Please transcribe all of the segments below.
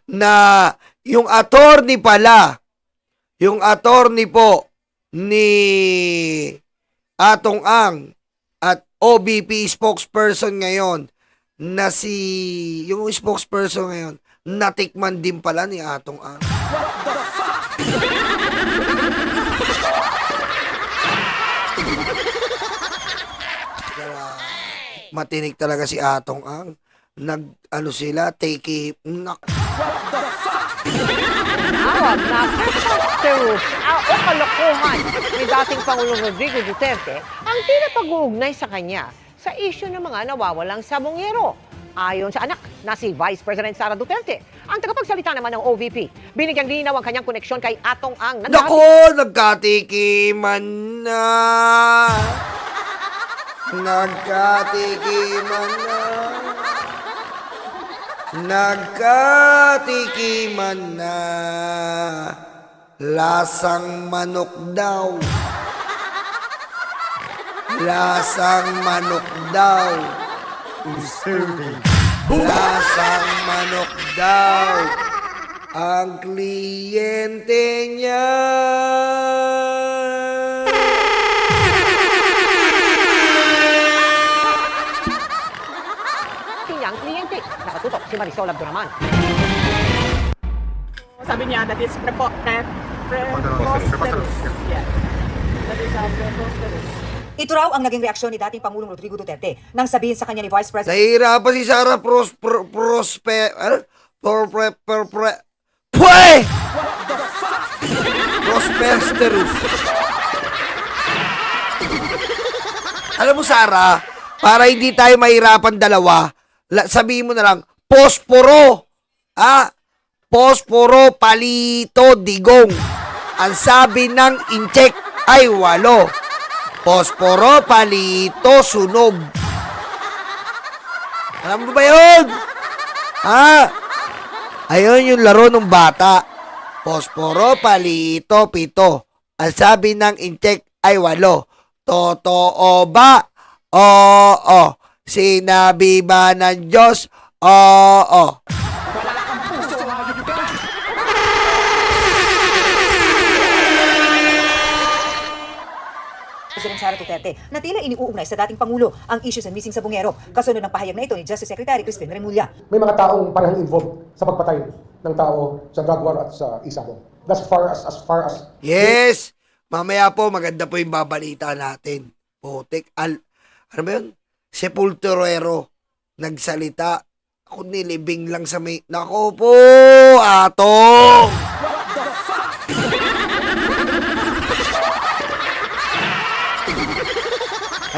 na yung attorney pala, yung attorney po ni Atong Ang at OBP spokesperson ngayon na yung spokesperson ngayon, natikman din pala ni Atong Ang. Matinik talaga si Atong Ang. Sila, take it. Awag na preposterous o kalokohan ni dating Pangulong Rodrigo Duterte ang tila pag-uugnay sa kanya sa isyu ng mga nawawalang sabongero. Ayon sa anak na si Vice President Sara Duterte, ang tagapagsalita naman ng OVP, binigyang linaw ang kanyang koneksyon kay Atong Ang. Nako, nagkatikiman na. Nagkatikiman na. Nagkatikiman na. Lasang manok daw. Lasang manok daw. Lasang manok daw. Ang kliyente niya. Ang kliyente, nakatutok si Marisol Abduraman. Sabi niya that is preposterous. Yes. That is preposterous. Ito raw ang naging reaksyon ni dating Pangulong Rodrigo Duterte nang sabihin sa kanya ni Vice President Nahihirapan si Sara Prosperous. Alam mo, Sara, para hindi tayo mahirapan dalawa, sabihin mo na lang, posporo. Posporo, palito, digong. Ang sabi ng incheck ay 8. Posporo, palito, sunog. Alam mo ba yun? Ayun yung laro ng bata. Posporo, palito, 7. Ang sabi ng incheck ay 8. Totoo ba? Oo. Sinabi ba ng Diyos? Oo. President Sara Duterte na tila iniuugnay sa dating Pangulo ang issue sa missing sabongero kasunod ng pahayag na ito ni Justice Secretary Crispin Remulla. May mga taong parehong involved sa pagpatay ng tao sa drug war at sa isabong. That's as far as Yes! Mamaya po, maganda po yung babalita natin. Putik. Ano ba yun? Sepulturero. Nagsalita. Ako nilibing lang sa may... Nako po, Atong!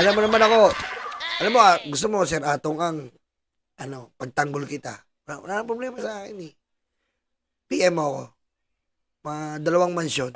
Alam mo naman ako, gusto mo, Sir Atong Ang, pagtanggol kita. Wala nang problema sa akin eh. PM mo ako. 2 mansyon.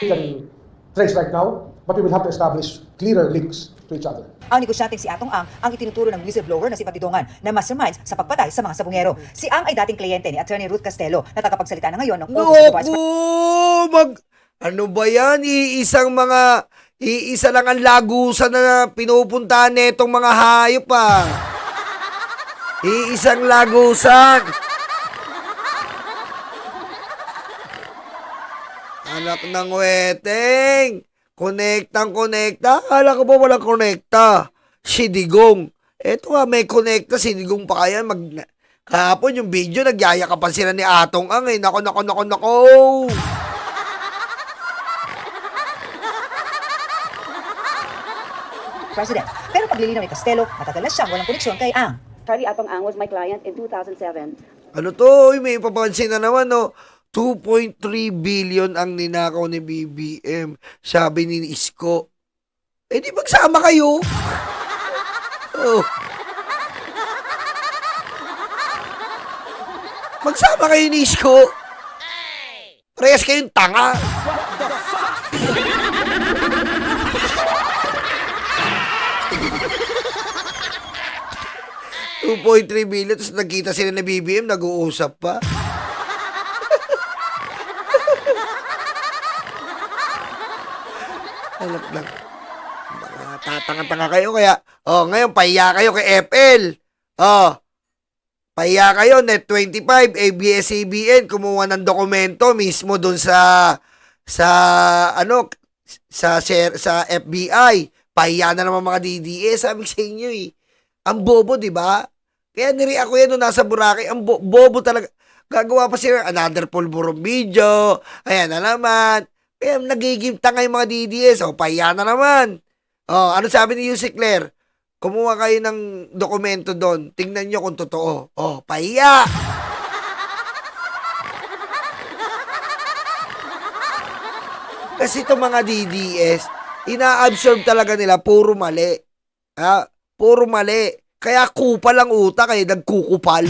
we can trace right now, but we will have to establish clearer links to each other. Ang negosyanteng si Atong Ang ang itinuturo ng whistleblower na si Patidongan na masterminds sa pagpatay sa mga sabongero. Si Ang ay dating kliyente ni Attorney Ruth Castelo na tagapagsalita na ngayon ng Office of the Vice President. Ano ba yan? Iisa lang ang lagusan na pinupuntahan netong mga hayop Iisang lagusan. Anak ng weteng. Konektang-konekta. Akala ko ba walang konekta? Si Digong. Eto nga, may konekta. Si Digong pa kaya. Kahapon yung video, nagyayakapan sila ni Atong Ang eh. Nako. President. Pero paglilinaw ni Castelo, matagal na siyang walang koneksyon kay Ang. Charlie Atong Ang was my client in 2007. Ano to? May papansin na naman, no? 2.3 billion ang ninakaw ni BBM. Sabi ni Isko. Di magsama kayo. Oh. Magsama kayo ni Isko. Parehas kayong tanga. 2.3 billion, tapos nagkita sila na BBM, nag-uusap pa. Alam lang. tatanga-tanga kayo kaya, ngayon, pahiya kayo kay FL. Pahiya kayo, Net25, ABS-CBN, kumuha ng dokumento mismo dun sa FBI. Pahiya na naman mga DDS, sabi ko sa inyo eh. Ang bobo, di ba? Kaya nire-react ko yan nung nasa Boracay. Ang bobo talaga. Gagawa pa sila another pulburon video. Ayan na naman. Kaya nagiging tanga yung mga DDS. Pahiya na naman. Ano sabi ni Yusik Claire? Kumuha kayo ng dokumento doon. Tingnan nyo kung totoo. Pahiya! Kasi itong mga DDS, ina-absorb talaga nila, puro mali. Puro mali. Kaya kupal ang utak, kaya nagkukupal.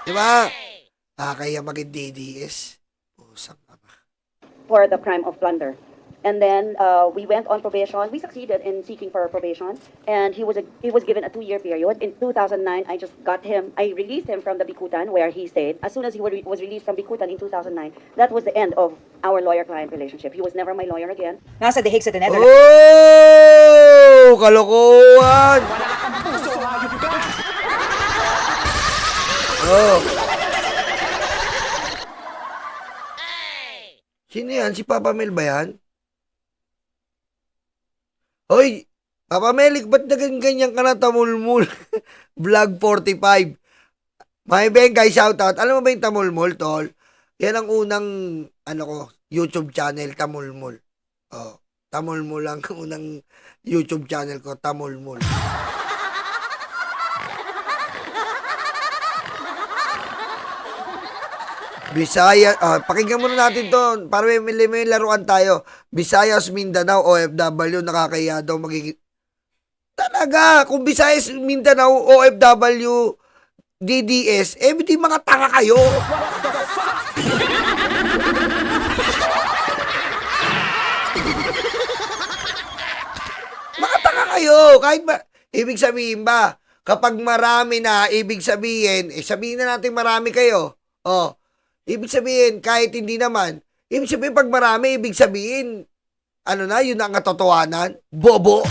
Diba? Kaya maging DDS. Pusang ama. for the crime of plunder. And then we went on probation. We succeeded in seeking for probation, and he was given a 2-year period. In 2009, I just got him. I released him from the Bikutan where he stayed. As soon as he was released from Bikutan in 2009, that was the end of our lawyer-client relationship. He was never my lawyer again. Nasa The Hague sa the Netherlands. Oh! Kalokohan! Oh. Sino yan? Si Papa Mel ba yan? Hoy! Papa Melik, ba't ganyan ka na tamulmul? Vlog 45. May bengay, shoutout. Alam mo ba yung tamulmul, tol? Yan ang unang, YouTube channel, tamulmul. Tamulmul ang unang YouTube channel ko, tamulmul. Bisaya, pakinggan muna natin to para may laruan tayo. Visayas, Mindanao, OFW, nakakaya daw magiging... Talaga, kung Visayas, Mindanao, OFW, DDS, di mga tanga kayo. Mga tanga kayo. Kahit ba, ibig sabihin ba, kapag marami na, ibig sabihin, sabihin na natin marami kayo. Ibig sabihin, kahit hindi naman, ibig sabihin, pag marami, ibig sabihin, yun ang katotohanan? Bobo!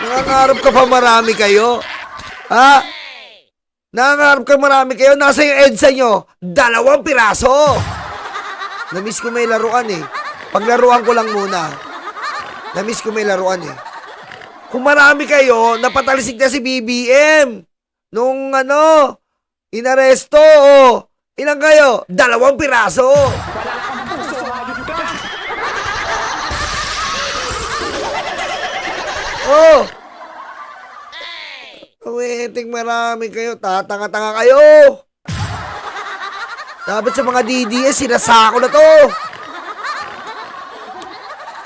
Nangangarap ka pa marami kayo? Ha? Nangangarap ka marami kayo? Nasa yung EDSA nyo? 2 piraso! Namiss ko may laruan eh. Paglaruan ko lang muna. Namiss ko may laruan eh. Kung marami kayo, napatalisik na si BBM. Nung inaresto, ilang kayo? 2 piraso. Kaweting marami kayo, tatanga-tanga kayo. Dapat sa mga DDS, sinasako na to.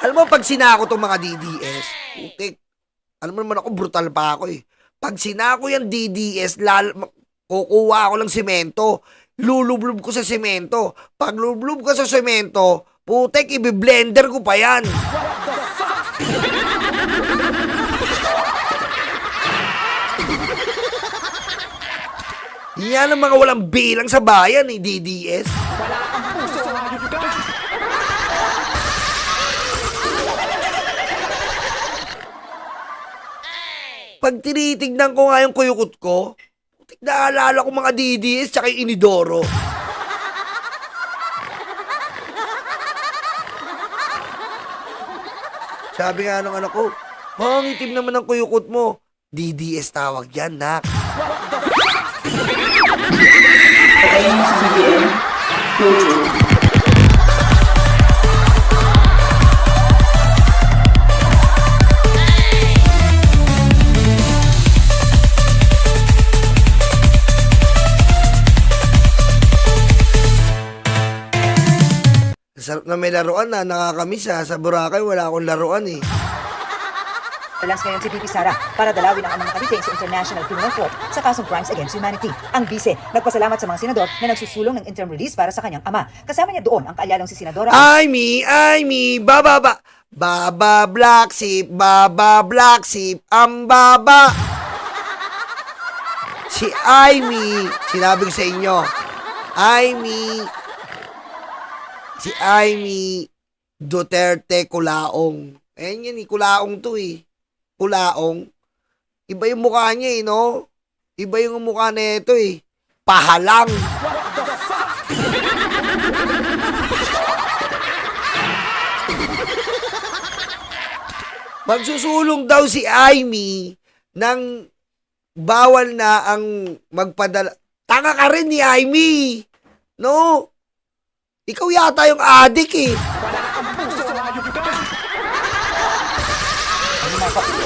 Alam mo, pag sinako tong mga DDS, putik, alam mo naman ako, brutal pa ako eh. Pag sinako yung DDS, kukuha ako ng semento, lulublob ko sa semento. Pag lulublob ko sa semento, putek, i-blender ko pa yan. Yan ang mga walang bilang sa bayan eh, DDS. Pag tinitignan ko nga yung kuyukot ko, naalala ko mga DDS tsaka yung inidoro. Sabi nga nung anak ko, itim naman ang kuyukot mo. DDS tawag yan, nak. Sarap na may laruan na, nakakamiss ha. Sa Boracay, wala akong laruan eh. Lands ngayon si VP Sara para dalawin ang mga kabiting sa International Criminal Court sa kasong Crimes Against Humanity. Ang bise, nagpasalamat sa mga senador na nagsusulong ng interim release para sa kanyang ama. Kasama niya doon ang kaalyalong si Senadora... I me, baba, baba, black sheep, ang baba. Si Amy, sinabi ko sa inyo, si Amy Duterte Culaong. Ayan yan, Culaong to eh. Culaong. Iba yung mukha niya eh, no? Iba yung mukha na ito eh. Pahalang. Magsusulong daw si Amy ng bawal na ang magpadala. Tanga ka rin ni Amy. No? Ikaw yata yung adik eh.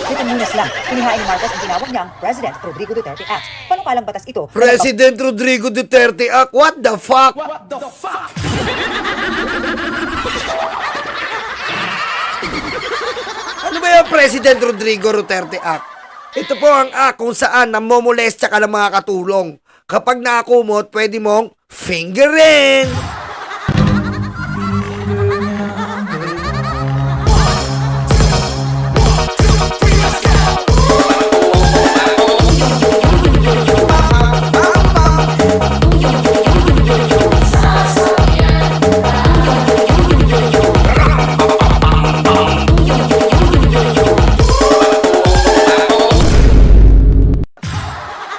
Within minutes lang, inihain ni Marcos ang tinawag niyang President Rodrigo Duterte Act. Panukalang batas ito. President Rodrigo Duterte Act. What the fuck? Ano ba yung President Rodrigo Duterte Act? Ito po ang act kung saan namomolestya ka ng mga katulong. Kapag nakakumot, pwede mong fingering.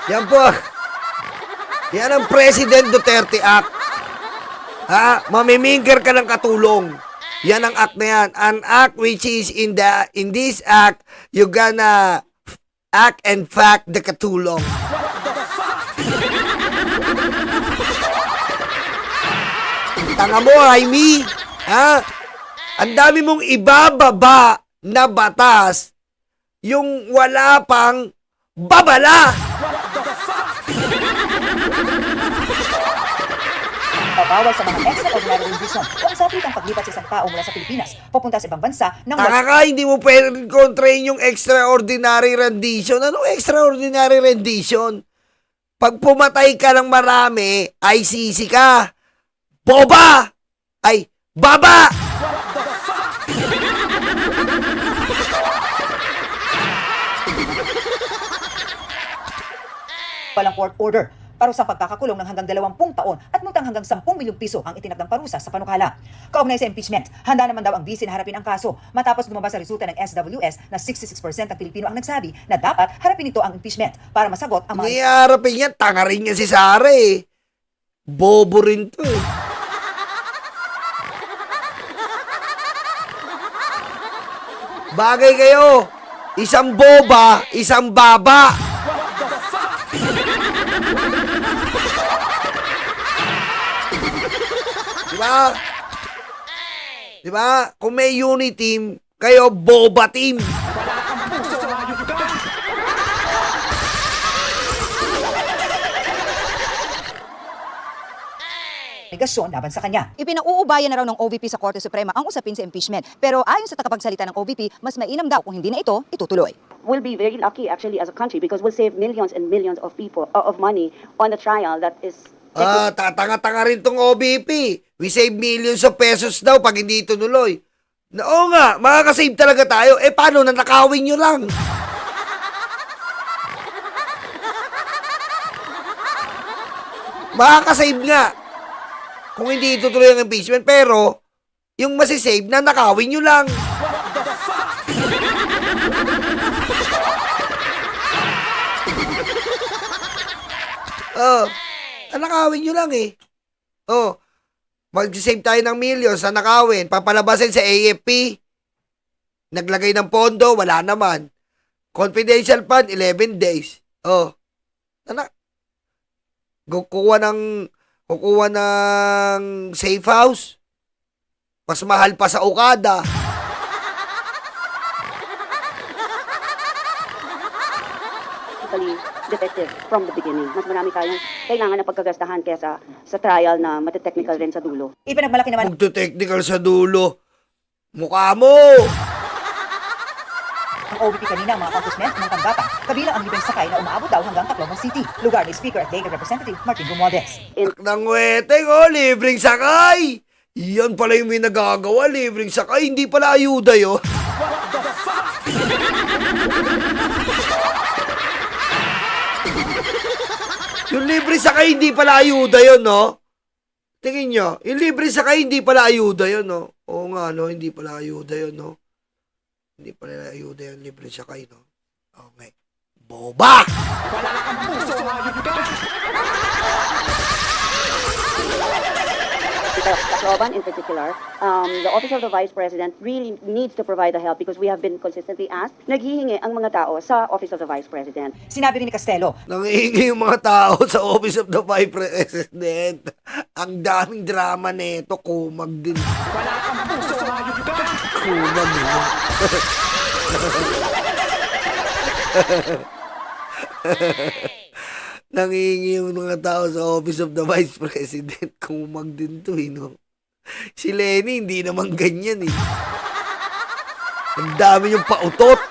Yan po. Yan ang President Duterte Act. Ha? Mamiminger ka ng katulong. Yan ang act na yan. An act which is in this act, you gonna act and fact the katulong. Tanga mo, Amy. Ha? Ang dami mong ibababa na batas yung wala pang babala. Bawal sa mga extraordinary rendition o usapit ang paglipat sa isang tao mula sa Pilipinas papunta sa ibang bansa ng Tanga ka, hindi mo pwede kontrahin yung extraordinary rendition. Anong extraordinary rendition? Pag pumatay ka ng marami, ay sisi ka. Boba! Ay, baba! walang court order para sa pagkakakulong ng hanggang 20 taon at multang hanggang 10 milyong piso ang itinakdang parusa sa panukala. Kaugnay sa impeachment, handa naman daw ang vice na harapin ang kaso matapos lumabas sa resulta ng SWS na 66% ang Pilipino ang nagsabi na dapat harapin ito ang impeachment para masagot ang mga... Niharapin niya, tanga rin niya si Sara eh. Bobo rin to eh. Bagay kayo. Isang boba, isang baba. Diba? Diba? Kung may unity team, kayo boba team. negasyon laban sa kanya. Ipinauubayan na raw ng OVP sa Korte Suprema ang usapin sa impeachment. Pero ayon sa tagapagsalita ng OVP, mas mainam daw kung hindi na ito itutuloy. We'll be very lucky actually as a country because we'll save millions and millions of people of money on the trial that is. Tatanga-tanga rin tong OVP. We save millions of pesos daw pag hindi ito nuloy. Oo nga, makakasave talaga tayo. Eh paano, nanakawin nyo lang. Makakasave nga. Kung hindi itutuloy ang impeachment, pero yung masisave na nakawin nyo lang. Nakawin nyo lang eh. Mag-save tayo ng millions na nakawin, papalabasin sa AFP. Naglagay ng pondo, wala naman. Confidential fund, 11 days. Kukuha ng safe house. Mas mahal pa sa Okada. Defective from the beginning. Mas marami tayong kailangan na pagkagastahan kesa sa trial na matitechnical rin sa dulo. Ipinagmalaki naman Magto-technical sa dulo. Mukha mo! ng OVP kanina ang mga accomplishment ng tanggapan, kabilang ang libreng sakay na umaabot daw hanggang Tacloban City, lugar ni Speaker at Legal Representative Martin Romualdez. Nang weteng, libreng sakay! Yan pala yung may nagagawa, libreng sakay. Hindi pala ayuda yun. Yung libre sakay, hindi pala ayuda yun, no? Tingin nyo, yung libre sakay, hindi pala ayuda yun, no? Oo nga, no? Hindi pala ayuda yun, no? Hindi pala ayuda yun, libre sakay, no? Okay. Boba! Tacloban in particular, the Office of the Vice President really needs to provide the help because we have been consistently asked, naghihingi ang mga tao sa Office of the Vice President. Sinabi rin ni Castelo, Nangihingi yung mga tao sa Office of the Vice President. Ang daming drama nito, kumag din. Kumag din. Nangihingi yung mga tao sa Office of the Vice President. Kumag din to, no? Si Lenny, hindi naman ganyan, eh. Ang dami yung pautot.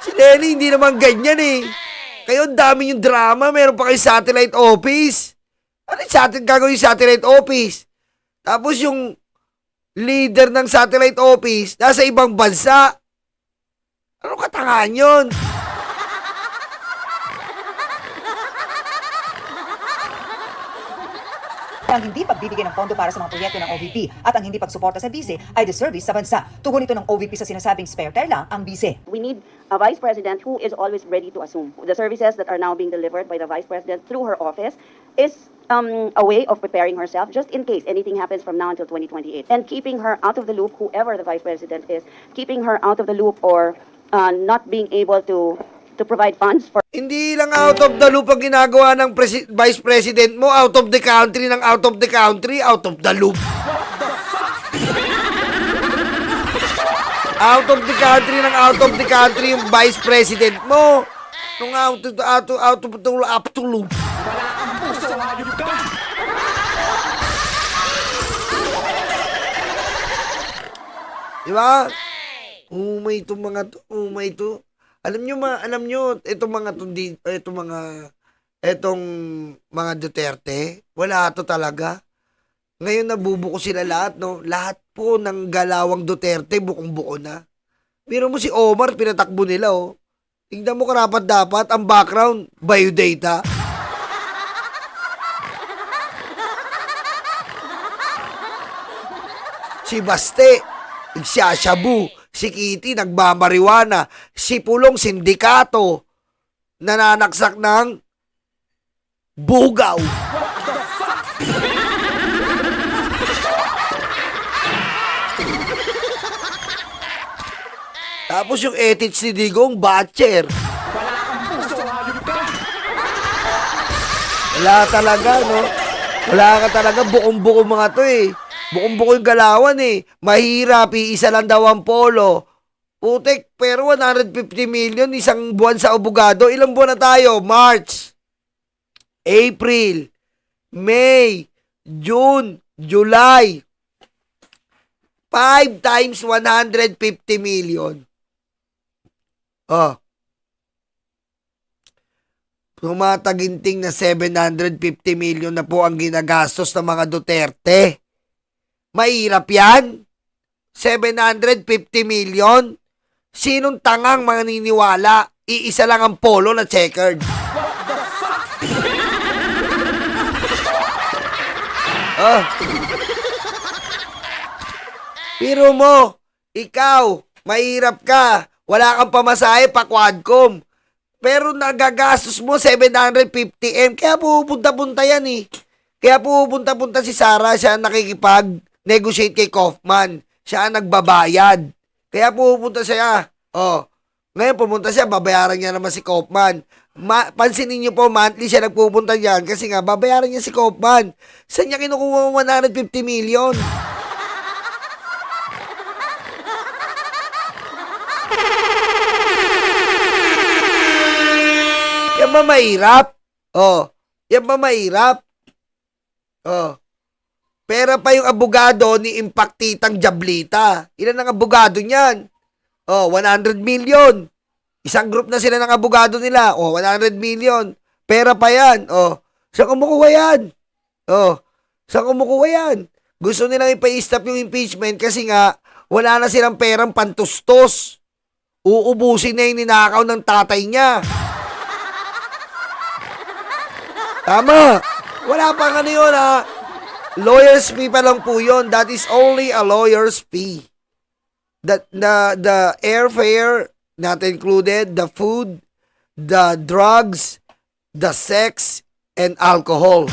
Si Lenny, hindi naman ganyan, eh. Kayo, ang dami yung drama. Meron pa kayo satellite office. Ano yung gagawin yung satellite office? Tapos yung leader ng satellite office, nasa ibang bansa. Ano katangahan yun? ang hindi pagbibigay ng pondo para sa mga proyekto ng OVP at ang hindi pagsuporta sa BICE ay disservice sa bansa. Tugon ito ng OVP sa sinasabing spare tire lang ang BICE. We need a Vice President who is always ready to assume. The services that are now being delivered by the Vice President through her office is a way of preparing herself just in case anything happens from now until 2028. And keeping her out of the loop, whoever the Vice President is, keeping her out of the loop or not being able to provide funds for. Hindi lang out of the loop ang ginagawa ng Vice President mo, out of the country ng out of the country, out of the loop. Out of the country ng out of the country yung Vice President mo. Nung out of the loop. Diba? Umay itong mga to, umay ito. Alam nyo, itong mga Duterte, wala to talaga. Ngayon nabubuko sila lahat, no? Lahat po ng galawang Duterte, bukong-buko na. Pero mo si Omar, pinatakbo nila, oh. Tingnan mo karapat-dapat, ang background, biodata. Si Baste, nagsasyabu. Si Kitty, nagmamariwana. Si Pulong, sindikato. Nananaksak ng bugaw. Tapos yung ethics ni Digong, batcher. Wala talaga, no? Wala ka talaga, bukong-buko mga to, eh. Bukong-buko yung galawan, eh. Mahirap, isa lang daw ang polo. Putek, pero 150 million, isang buwan sa abogado. Ilang buwan na tayo? March, April, May, June, July. 5 times 150 million. Oh. Tumataginting na 750 million na po ang ginagastos ng mga Duterte. Mahirap yan? 750 million? Sinong tangang maniniwala? Iisa lang ang polo na checkered. Oh. Pero mo, ikaw, mahirap ka. Wala kang pamasahe pa Quadcom. Pero nagagastos mo 750M. Kaya pupunta-punta yan, eh. Kaya pupunta-punta si Sara, siya nakikipag-negotiate kay Kaufman. Siya ang nagbabayad. Kaya pupunta siya. Oh. Ngayon pumunta siya, babayaran niya naman si Kaufman. Pansinin niyo po, monthly siya nagpupunta diyan kasi nga babayaran niya si Kaufman. Saan niya kinukuha 150 million? Yan ba mahirap? Oh. Yan ba mahirap? Oh. Pera pa yung abogado ni Impactitang Jablita. Ilan ang abogado niyan? Oh, 100 million. Isang group na sila ng abogado nila. Oh, 100 million. Pera pa yan. Oh, saan kumukuha yan? Oh, saan kumukuha yan? Gusto nilang ipa-stop yung impeachment kasi nga wala na silang perang pantustos. uubusin na yung ninakaw ng tatay niya. Tama. Wala pang ano yun, ha. Lawyer's fee pa lang po yun. That is only a lawyer's fee. The airfare not included, the food, the drugs, the sex, and alcohol.